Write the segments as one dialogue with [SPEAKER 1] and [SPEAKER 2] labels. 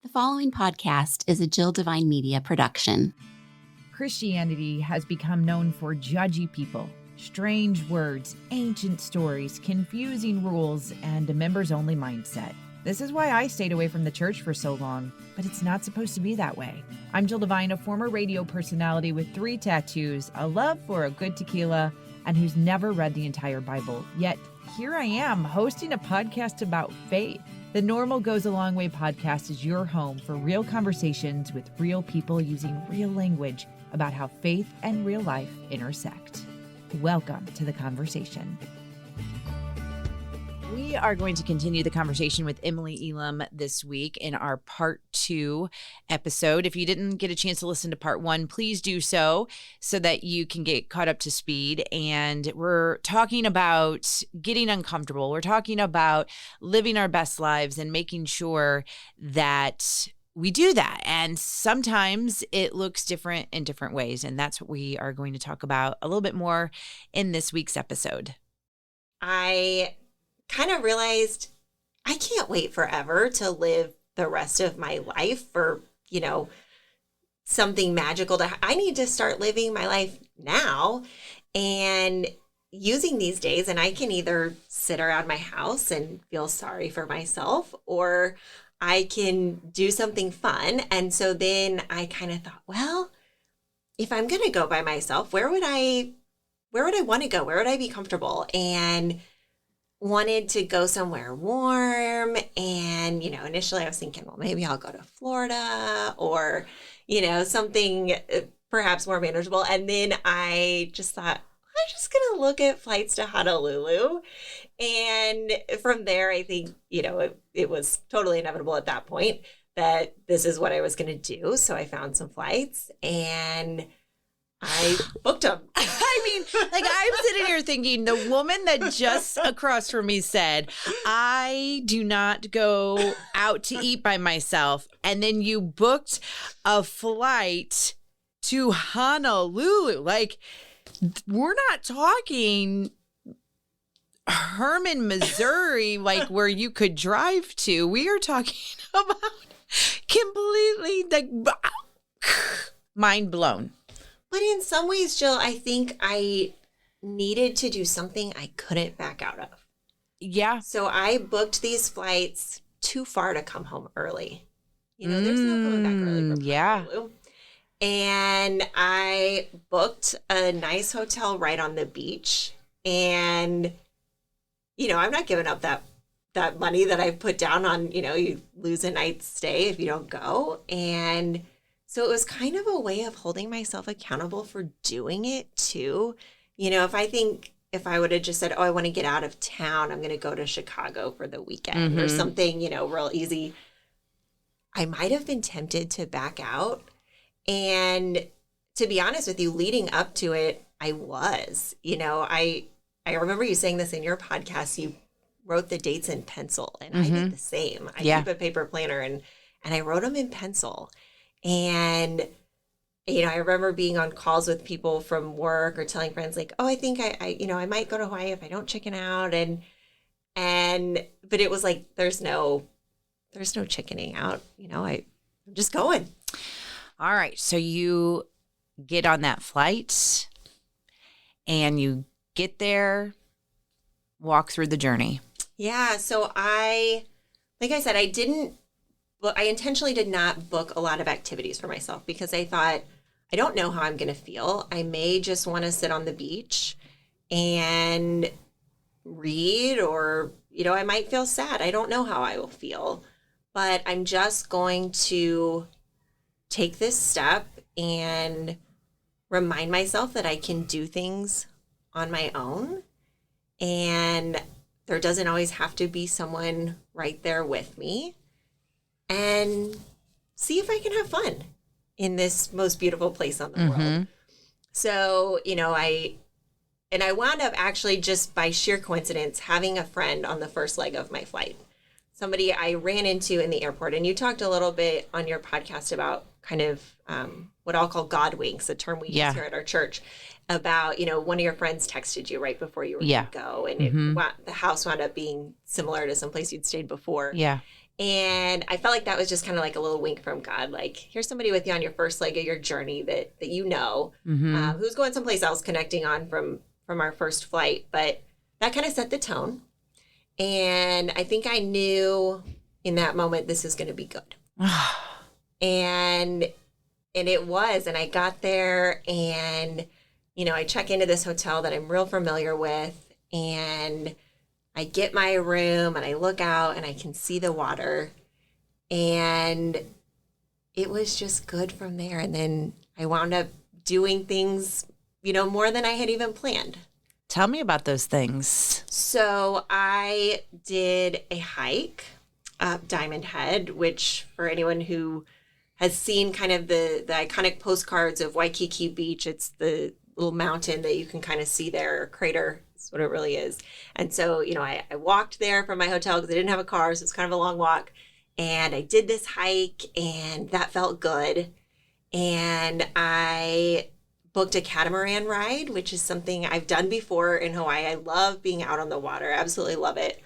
[SPEAKER 1] The following podcast is a Devine Media production.
[SPEAKER 2] Christianity has become known for judgy people, strange words, ancient stories, confusing rules, and a members-only mindset. This is why I stayed away from the church for so long, but it's not supposed to be that way. I'm Jill Devine, a former radio personality with 3 tattoos, a love for a good tequila, and who's never read the entire Bible. Yet, here I am, hosting a podcast about faith. The Normal Goes a Long Way podcast is your home for real conversations with real people using real language about how faith and real life intersect. Welcome to the conversation. We are going to continue the conversation with Emily Elam this week in our part 2 episode. If you didn't get a chance to listen to part 1, please do so that you can get caught up to speed. And we're talking about getting uncomfortable. We're talking about living our best lives and making sure that we do that. And sometimes it looks different in different ways. And that's what we are going to talk about a little bit more in this week's episode.
[SPEAKER 3] I kind of realized I can't wait forever to live the rest of my life for, something magical I need to start living my life now and using these days. And I can either sit around my house and feel sorry for myself, or I can do something fun. And so then I kind of thought, well, if I'm going to go by myself, where would I want to go? Where would I be comfortable? And wanted to go somewhere warm. And, initially I was thinking, well, maybe I'll go to Florida or, something perhaps more manageable. And then I just thought, I'm just going to look at flights to Honolulu. And from there, I think, it was totally inevitable at that point that this is what I was going to do. So I found some flights and I booked them.
[SPEAKER 2] I'm sitting here thinking the woman that just across from me said, I do not go out to eat by myself. And then you booked a flight to Honolulu. We're not talking Herman, Missouri, where you could drive to. We are talking about completely mind blown.
[SPEAKER 3] But in some ways, Jill, I think I needed to do something I couldn't back out of.
[SPEAKER 2] Yeah.
[SPEAKER 3] So I booked these flights too far to come home early. There's no coming back early from Honolulu. And I booked a nice hotel right on the beach. And, I'm not giving up that money that I put down on, you lose a night's stay if you don't go. And so it was kind of a way of holding myself accountable for doing it too. If I would have just said, oh, I want to get out of town, I'm going to go to Chicago for the weekend or something, real easy, I might have been tempted to back out. And to be honest with you, leading up to it, I was, I remember you saying this in your podcast, you wrote the dates in pencil and I did the same. I keep a paper planner and I wrote them in pencil. And, I remember being on calls with people from work or telling friends oh, I think I might go to Hawaii if I don't chicken out. But it was there's no chickening out, I'm just going.
[SPEAKER 2] All right. So you get on that flight and you get there, walk through the journey.
[SPEAKER 3] Yeah. So like I said, I intentionally did not book a lot of activities for myself because I thought, I don't know how I'm going to feel. I may just want to sit on the beach and read or, I might feel sad. I don't know how I will feel, but I'm just going to take this step and remind myself that I can do things on my own. And there doesn't always have to be someone right there with me. And see if I can have fun in this most beautiful place on the world. So, I wound up actually just by sheer coincidence having a friend on the first leg of my flight. Somebody I ran into in the airport. And you talked a little bit on your podcast about kind of what I'll call God winks, a term we use here at our church, about, one of your friends texted you right before you were going to go. And the house wound up being similar to someplace you'd stayed before.
[SPEAKER 2] Yeah.
[SPEAKER 3] And I felt like that was just kind of like a little wink from God. Like, here's somebody with you on your first leg of your journey that you know, who's going someplace else, connecting on from our first flight. But that kind of set the tone. And I think I knew in that moment, this is going to be good. and it was. And I got there and, I check into this hotel that I'm real familiar with. And I get my room and I look out and I can see the water. And it was just good from there. And then I wound up doing things, more than I had even planned.
[SPEAKER 2] Tell me about those things.
[SPEAKER 3] So I did a hike up Diamond Head, which for anyone who has seen kind of the iconic postcards of Waikiki Beach, it's the little mountain that you can kind of see there, or crater. That's what it really is. And so, I walked there from my hotel because I didn't have a car, so it's kind of a long walk. And I did this hike, and that felt good. And I booked a catamaran ride, which is something I've done before in Hawaii. I love being out on the water. I absolutely love it.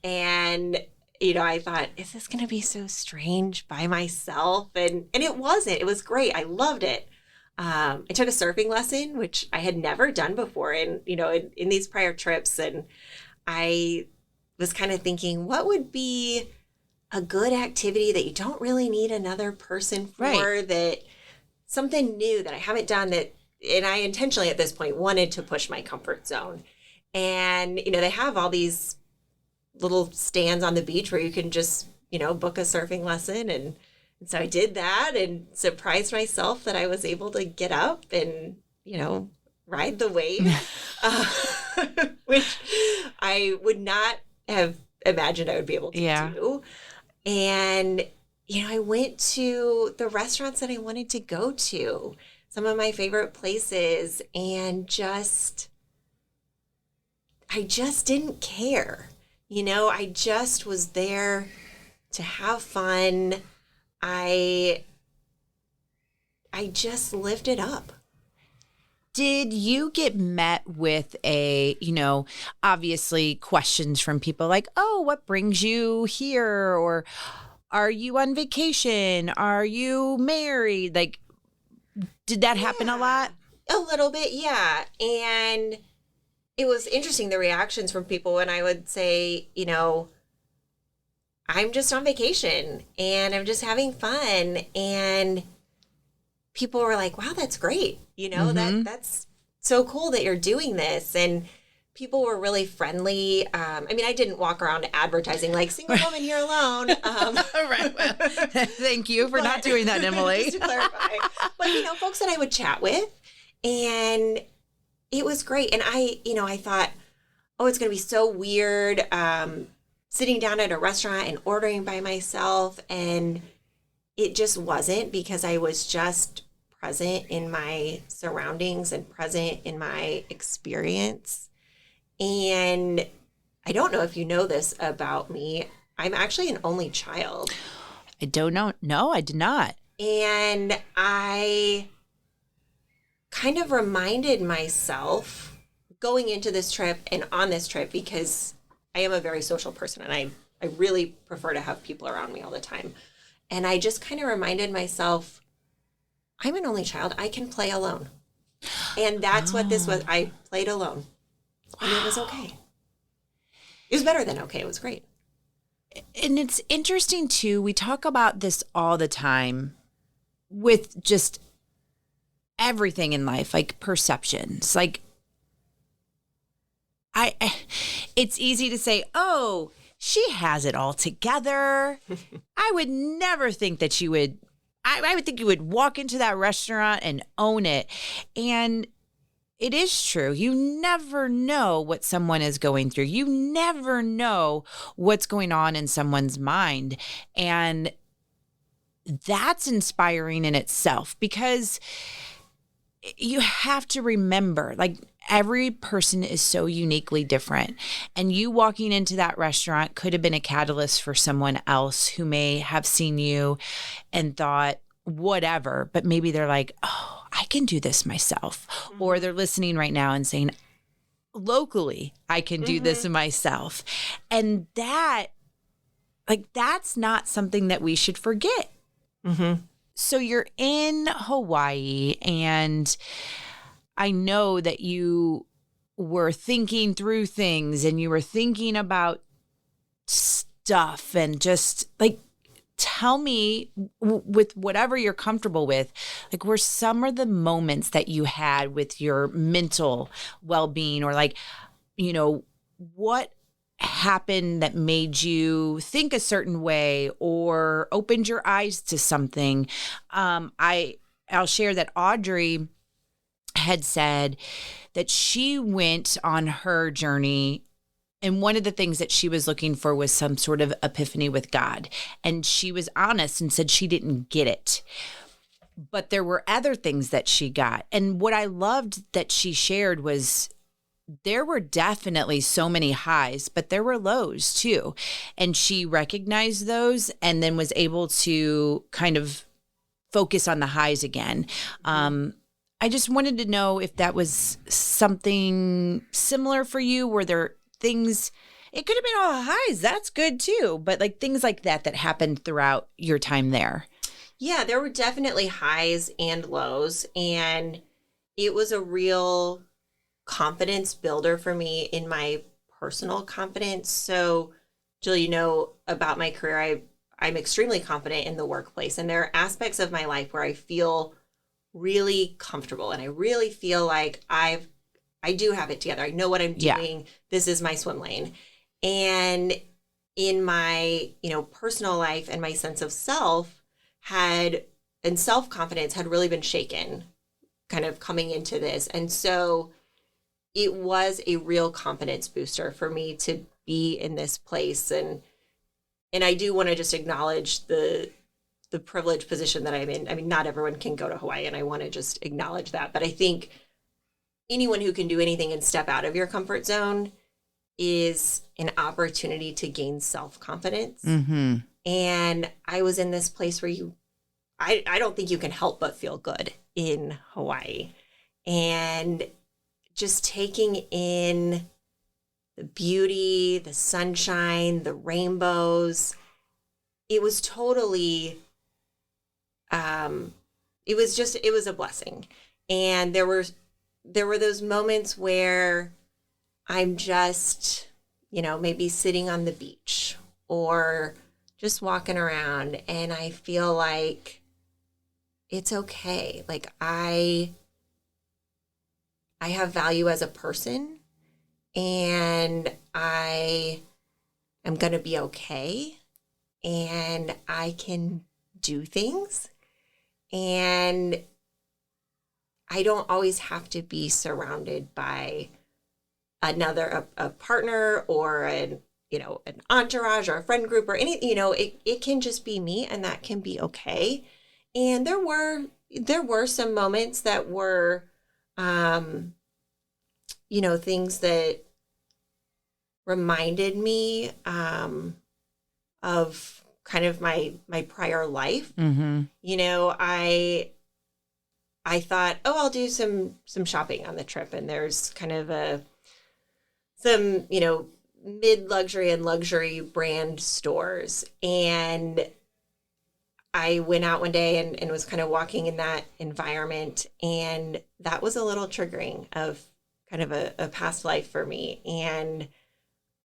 [SPEAKER 3] And, I thought, is this going to be so strange by myself? And it wasn't. It was great. I loved it. I took a surfing lesson, which I had never done before in these prior trips. And I was kind of thinking, what would be a good activity that you don't really need another person for, right? That something new that I haven't done and I intentionally at this point wanted to push my comfort zone. And, they have all these little stands on the beach where you can just, book a surfing lesson. And so I did that and surprised myself that I was able to get up and, ride the wave, which I would not have imagined I would be able to do. And, I went to the restaurants that I wanted to go to, some of my favorite places, and I just didn't care. I just was there to have fun. I just lived it up.
[SPEAKER 2] Did you get met with obviously questions from people like, oh, what brings you here? Or are you on vacation? Are you married? Like, did that happen a lot?
[SPEAKER 3] A little bit, yeah. And it was interesting, the reactions from people when I would say, I'm just on vacation and I'm just having fun. And people were like, wow, that's great. That's so cool that you're doing this. And people were really friendly. I didn't walk around advertising like single woman here alone.
[SPEAKER 2] Right. Well, thank you for not doing that, Emily.
[SPEAKER 3] Just to clarify. But, folks that I would chat with, and it was great. And I thought, oh, it's going to be so weird sitting down at a restaurant and ordering by myself. And it just wasn't, because I was just present in my surroundings and present in my experience. And I don't know if you know this about me. I'm actually an only child.
[SPEAKER 2] I don't know. No, I did not.
[SPEAKER 3] And I kind of reminded myself going into this trip and on this trip, because I am a very social person and I really prefer to have people around me all the time. And I just kind of reminded myself, I'm an only child. I can play alone. And that's what this was. I played alone. And it was okay. It was better than okay. It was great.
[SPEAKER 2] And it's interesting, too. We talk about this all the time with just everything in life, like perceptions. Like, it's easy to say, oh, she has it all together. I would never think that you would. I would think you would walk into that restaurant and own it. And it is true. You never know what someone is going through. You never know what's going on in someone's mind. And that's inspiring in itself, because you have to remember, like, every person is so uniquely different. And you walking into that restaurant could have been a catalyst for someone else who may have seen you and thought whatever, but maybe they're like, oh, I can do this myself. Mm-hmm. Or they're listening right now and saying, locally, I can do this myself. And that like, that's not something that we should forget.
[SPEAKER 3] Mm-hmm.
[SPEAKER 2] So you're in Hawaii, and I know that you were thinking through things and you were thinking about stuff, and just like, tell me with whatever you're comfortable with, like, were some of the moments that you had with your mental well-being, or like, what happened that made you think a certain way or opened your eyes to something? I'll share that Audrey had said that she went on her journey, and one of the things that she was looking for was some sort of epiphany with God. And she was honest and said she didn't get it. But there were other things that she got. And what I loved that she shared was there were definitely so many highs, but there were lows too. And she recognized those and then was able to kind of focus on the highs again. I just wanted to know if that was something similar for you. Were there things, it could have been all highs, that's good too, but like things like that happened throughout your time there?
[SPEAKER 3] Yeah, there were definitely highs and lows, and it was a real confidence builder for me in my personal confidence. So, Jill, you know about my career, I'm extremely confident in the workplace, and there are aspects of my life where I feel really comfortable, and I really feel like I do have it together. I know what I'm doing. Yeah. This is my swim lane. And in my, personal life, and my sense of self and self-confidence had really been shaken kind of coming into this. And so it was a real confidence booster for me to be in this place. And I do want to just acknowledge the privileged position that I'm in. I mean, not everyone can go to Hawaii, and I want to just acknowledge that. But I think anyone who can do anything and step out of your comfort zone is an opportunity to gain self-confidence. Mm-hmm. And I was in this place where I don't think you can help but feel good in Hawaii. And just taking in the beauty, the sunshine, the rainbows, it was totally, it was a blessing. And there were those moments where I'm just, maybe sitting on the beach or just walking around, and I feel like it's okay. Like I have value as a person, and I am going to be okay, and I can do things, and I don't always have to be surrounded by a partner or an entourage or a friend group or any, it can just be me, and that can be okay. And there were some moments that were, things that reminded me, of kind of my prior life. Mm-hmm. I thought, I'll do some shopping on the trip, and there's kind of some mid-luxury and luxury brand stores. And I went out one day and was kind of walking in that environment, and that was a little triggering of kind of a past life for me. And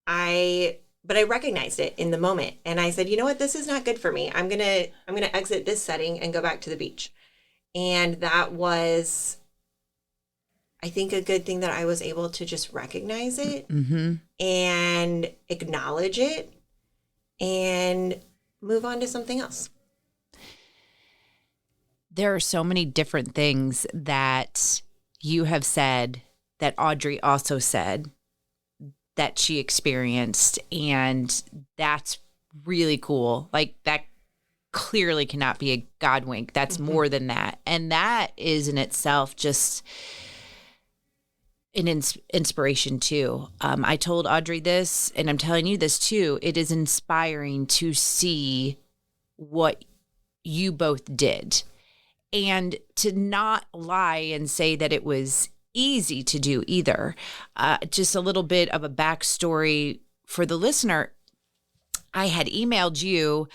[SPEAKER 3] but I recognized it in the moment, and I said, you know what, this is not good for me. I'm gonna exit this setting and go back to the beach. And that was, I think, a good thing that I was able to just recognize it, mm-hmm. and acknowledge it and move on to something else.
[SPEAKER 2] There are so many different things that you have said that Audrey also said that she experienced, and that's really cool. Like, that clearly cannot be a God wink. That's mm-hmm. more than that. And that is in itself just an inspiration too. I told Audrey this, and I'm telling you this too. It is inspiring to see what you both did, and to not lie and say that it was easy to do either. Just a little bit of a backstory for the listener. I had emailed you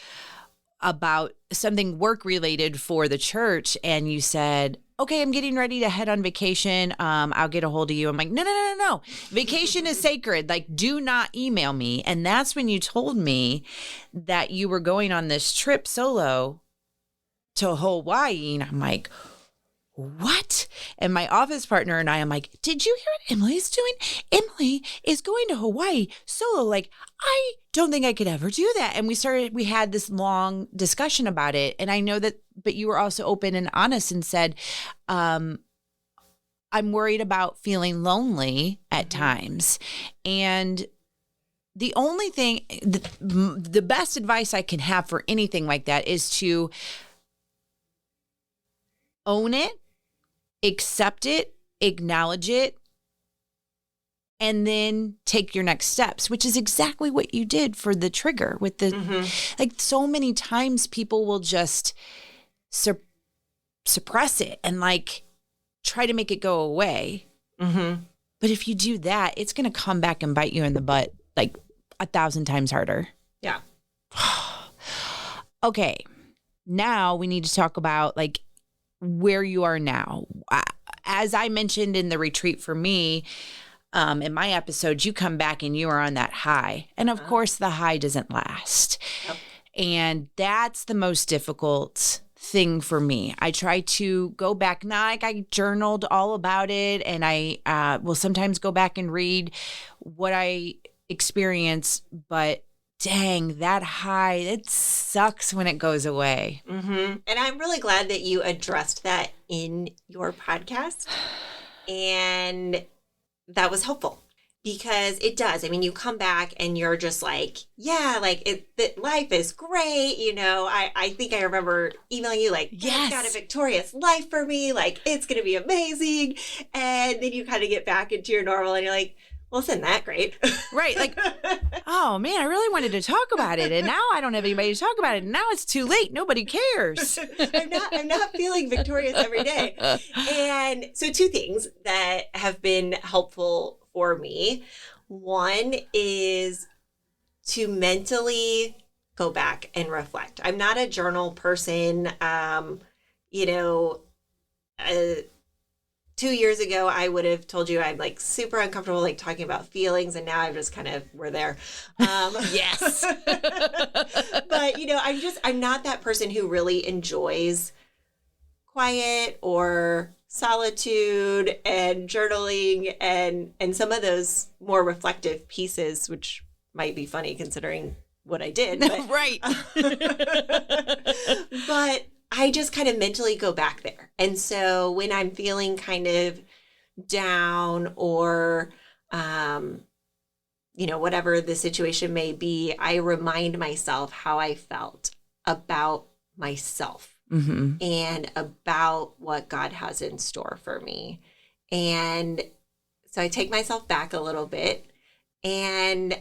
[SPEAKER 2] about something work related for the church, and you said, okay, I'm getting ready to head on vacation. I'll get a hold of you. I'm like, no. Vacation is sacred. Like, do not email me. And that's when you told me that you were going on this trip solo to Hawaii. And I'm like, what? And my office partner and I'm like, did you hear what Emily's doing? Emily is going to Hawaii solo. Like, I don't think I could ever do that. And we had this long discussion about it. And I know that, but you were also open and honest and said, I'm worried about feeling lonely at times. And the only thing, the best advice I can have for anything like that is to own it, accept it, acknowledge it, and then take your next steps, which is exactly what you did for the trigger with the, like, so many times people will just suppress it and like try to make it go away. But if you do that, it's going to come back and bite you in the butt like 1,000 times harder.
[SPEAKER 3] Yeah.
[SPEAKER 2] Okay. Now we need to talk about like where you are now. As I mentioned in the retreat for me, in my episodes, you come back and you are on that high. And of course, the high doesn't last. Yep. And that's the most difficult thing for me. I try to go back. Now, like, I journaled all about it, and I will sometimes go back and read what I experienced, but dang, that high, it sucks when it goes away.
[SPEAKER 3] And I'm really glad that you addressed that in your podcast. And that was helpful because it does. I mean, you come back and you're just like, yeah, like life is great. You know, I think I remember emailing you like, yes, got a victorious life for me. Like, it's going to be amazing. And then you kind of get back into your normal and you're like, well, isn't that great?
[SPEAKER 2] Right. Like, oh man, I really wanted to talk about it. And now I don't have anybody to talk about it. And now it's too late. Nobody cares.
[SPEAKER 3] I'm not feeling victorious every day. And so 2 things that have been helpful for me. One is to mentally go back and reflect. I'm not a journal person. 2 years ago, I would have told you I'm like super uncomfortable like talking about feelings, and now I'm just kind of, we're there.
[SPEAKER 2] Yes.
[SPEAKER 3] But I'm not that person who really enjoys quiet or solitude and journaling and some of those more reflective pieces, which might be funny considering what I did. But,
[SPEAKER 2] right.
[SPEAKER 3] But I just kind of mentally go back there. And so when I'm feeling kind of down or, whatever the situation may be, I remind myself how I felt about myself and about what God has in store for me. And so I take myself back a little bit. And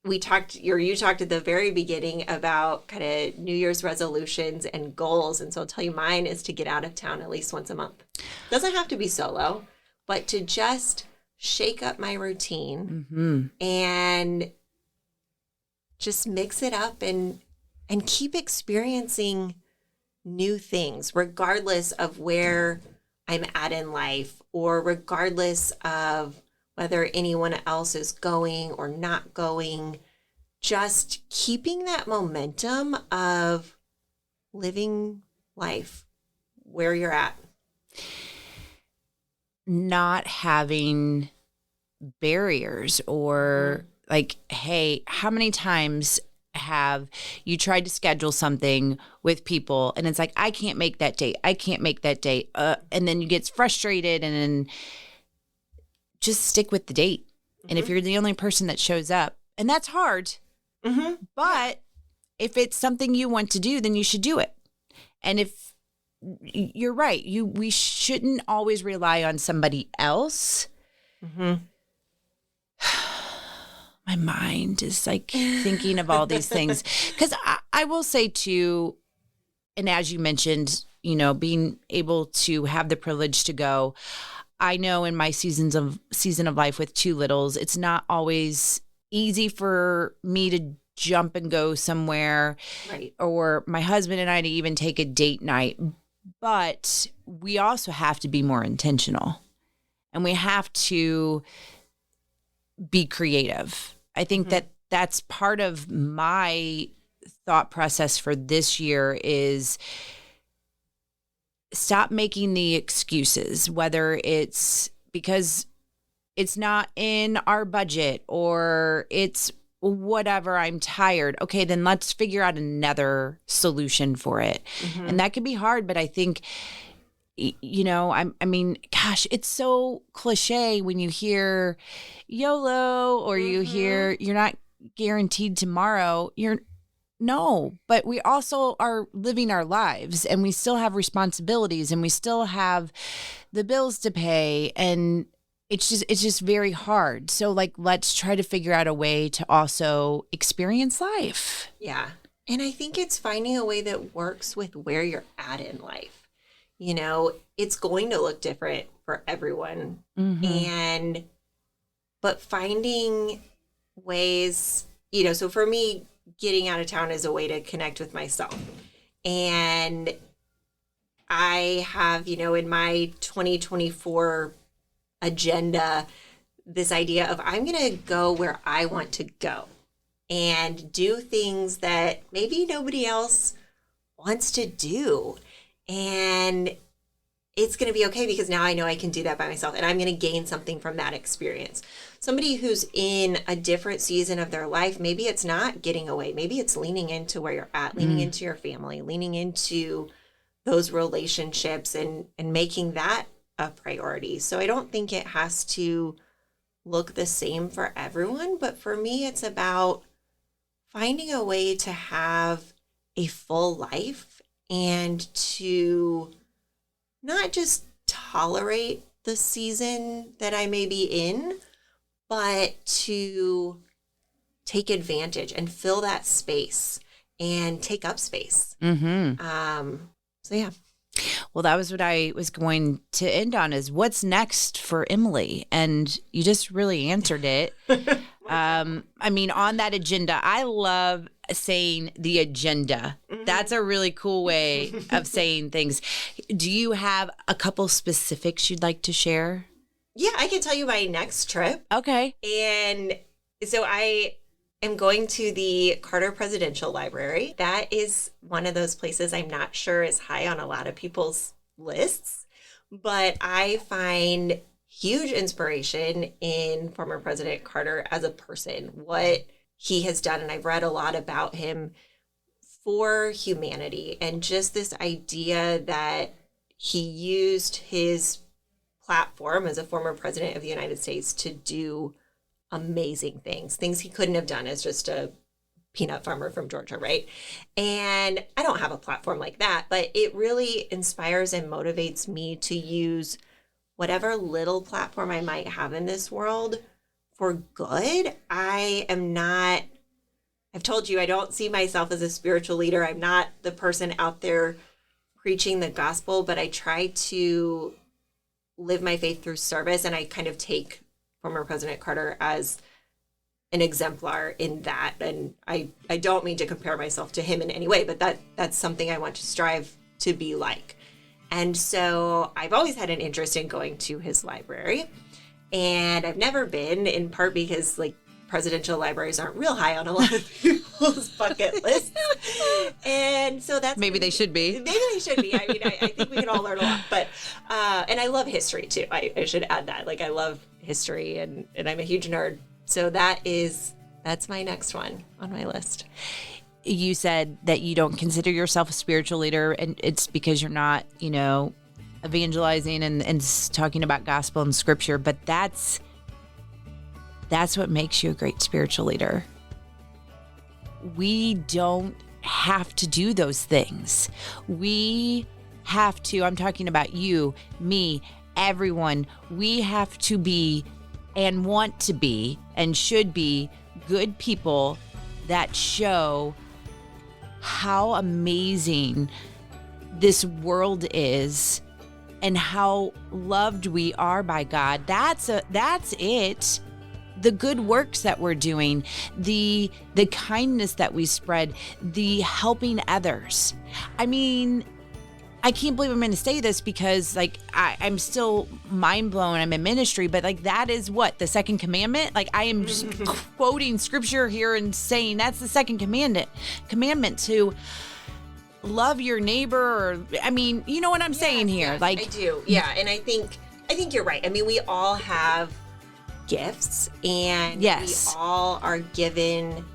[SPEAKER 3] you talked at the very beginning about kind of New Year's resolutions and goals. And so I'll tell you, mine is to get out of town at least once a month. Doesn't have to be solo, but to just shake up my routine and just mix it up and keep experiencing new things, regardless of where I'm at in life or regardless of whether anyone else is going or not going, just keeping that momentum of living life where you're at.
[SPEAKER 2] Not having barriers or like, hey, how many times have you tried to schedule something with people and it's like, I can't make that date. And then you get frustrated and then just stick with the date. And if you're the only person that shows up, and that's hard, but if it's something you want to do, then you should do it. And if you're right, we shouldn't always rely on somebody else. My mind is like thinking of all these things. Because I will say too, and as you mentioned, being able to have the privilege to go, I know in my season of life with 2 littles, it's not always easy for me to jump and go somewhere,
[SPEAKER 3] Right.
[SPEAKER 2] or my husband and I to even take a date night. But we also have to be more intentional, and we have to be creative. I think that that's part of my thought process for this year is stop making the excuses, whether it's because it's not in our budget or it's whatever, I'm tired. Okay, then let's figure out another solution for it. And that can be hard, but I think, I mean, gosh, it's so cliche when you hear YOLO or you hear you're not guaranteed tomorrow. No, but we also are living our lives, and we still have responsibilities, and we still have the bills to pay, and it's just very hard. So like, let's try to figure out a way to also experience life.
[SPEAKER 3] Yeah. And I think it's finding a way that works with where you're at in life. It's going to look different for everyone. But finding ways, so for me, getting out of town is a way to connect with myself. And I have, in my 2024 agenda, this idea of I'm going to go where I want to go and do things that maybe nobody else wants to do. And it's going to be okay because now I know I can do that by myself, and I'm going to gain something from that experience. Somebody who's in a different season of their life, maybe it's not getting away. Maybe it's leaning into where you're at, leaning into your family, leaning into those relationships and making that a priority. So I don't think it has to look the same for everyone, but for me, it's about finding a way to have a full life and to not just tolerate the season that I may be in, but to take advantage and fill that space and take up space. So yeah.
[SPEAKER 2] Well, that was what I was going to end on, is what's next for Emily? And you just really answered it. I mean, on that agenda, I love saying the agenda. That's a really cool way of saying things. Do you have a couple specifics you'd like to share?
[SPEAKER 3] Yeah, I can tell you my next trip.
[SPEAKER 2] Okay.
[SPEAKER 3] And so I am going to the Carter Presidential Library. That is one of those places I'm not sure is high on a lot of people's lists, but I find huge inspiration in former President Carter as a person, what he has done. And I've read a lot about him for humanity, and just this idea that he used his platform as a former president of the United States to do amazing things he couldn't have done as just a peanut farmer from Georgia, right? And I don't have a platform like that, but it really inspires and motivates me to use whatever little platform I might have in this world for good. I've told you, I don't see myself as a spiritual leader. I'm not the person out there preaching the gospel, but I try to live my faith through service, and I kind of take former President Carter as an exemplar in that. And I don't mean to compare myself to him in any way, but that's something I want to strive to be like. And so I've always had an interest in going to his library, and I've never been, in part because presidential libraries aren't real high on a lot of people's bucket lists. And so that's...
[SPEAKER 2] Maybe they should be.
[SPEAKER 3] Maybe they should be. I mean, I think we can all learn a lot. But, and I love history too. I should add that. I love history, and I'm a huge nerd. So that's my next one on my list.
[SPEAKER 2] You said that you don't consider yourself a spiritual leader, and it's because you're not, evangelizing and talking about gospel and scripture, but that's what makes you a great spiritual leader. We don't have to do those things. We have to, I'm talking about you, me, everyone, we have to be and want to be and should be good people that show how amazing this world is and how loved we are by God. That's it. the good works that we're doing, the kindness that we spread, the helping others. I mean, I can't believe I'm going to say this because like I'm still mind blown. I'm in ministry, but like that is what the second commandment. Like I am just quoting scripture here and saying that's the second commandment to love your neighbor. Or I mean, you know what I'm saying here.
[SPEAKER 3] Yes,
[SPEAKER 2] like
[SPEAKER 3] I do. Yeah, and I think you're right. I mean, we all have gifts, and we all are given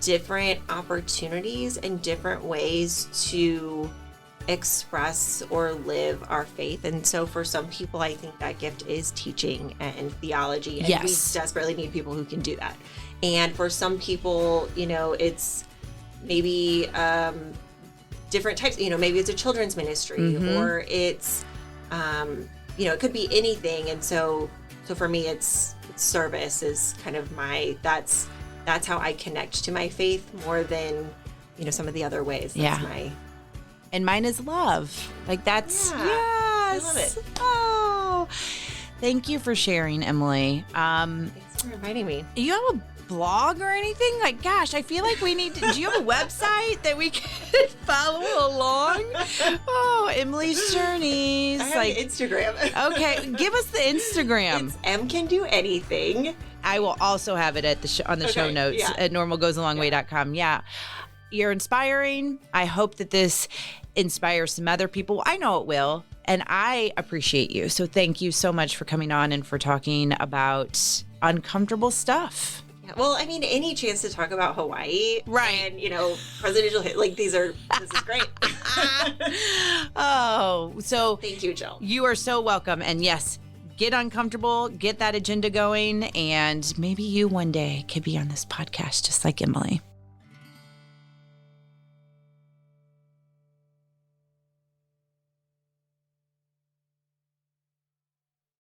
[SPEAKER 3] different opportunities and different ways to express or live our faith. And so for some people, I think that gift is teaching and theology, and we desperately need people who can do that. And for some people, you know, it's maybe different types, you know, maybe it's a children's ministry, or it's you know, it could be anything. And so for me, it's service is kind of that's how I connect to my faith more than, you know, some of the other ways. That's
[SPEAKER 2] and mine is love. Like that's, yes.
[SPEAKER 3] I love it.
[SPEAKER 2] Oh, thank you for sharing, Emily.
[SPEAKER 3] Thanks for inviting me.
[SPEAKER 2] You have a blog or anything? Like, gosh, I feel like we need to, do you have a website that we can follow along? Oh, Emily's Journeys.
[SPEAKER 3] I have an Instagram.
[SPEAKER 2] Okay, give us the Instagram.
[SPEAKER 3] It's M Can Do Anything.
[SPEAKER 2] I will also have it at the on the show notes at normalgoesalongway.com. Yeah. You're inspiring. I hope that this inspires some other people. I know it will. And I appreciate you. So thank you so much for coming on and for talking about uncomfortable stuff.
[SPEAKER 3] Yeah, well, I mean, any chance to talk about Hawaii.
[SPEAKER 2] Right.
[SPEAKER 3] And, you know, presidential hit, like this is great.
[SPEAKER 2] Oh, so
[SPEAKER 3] thank you, Jill.
[SPEAKER 2] You are so welcome. And yes, get uncomfortable, get that agenda going, and maybe you one day could be on this podcast just like Emily.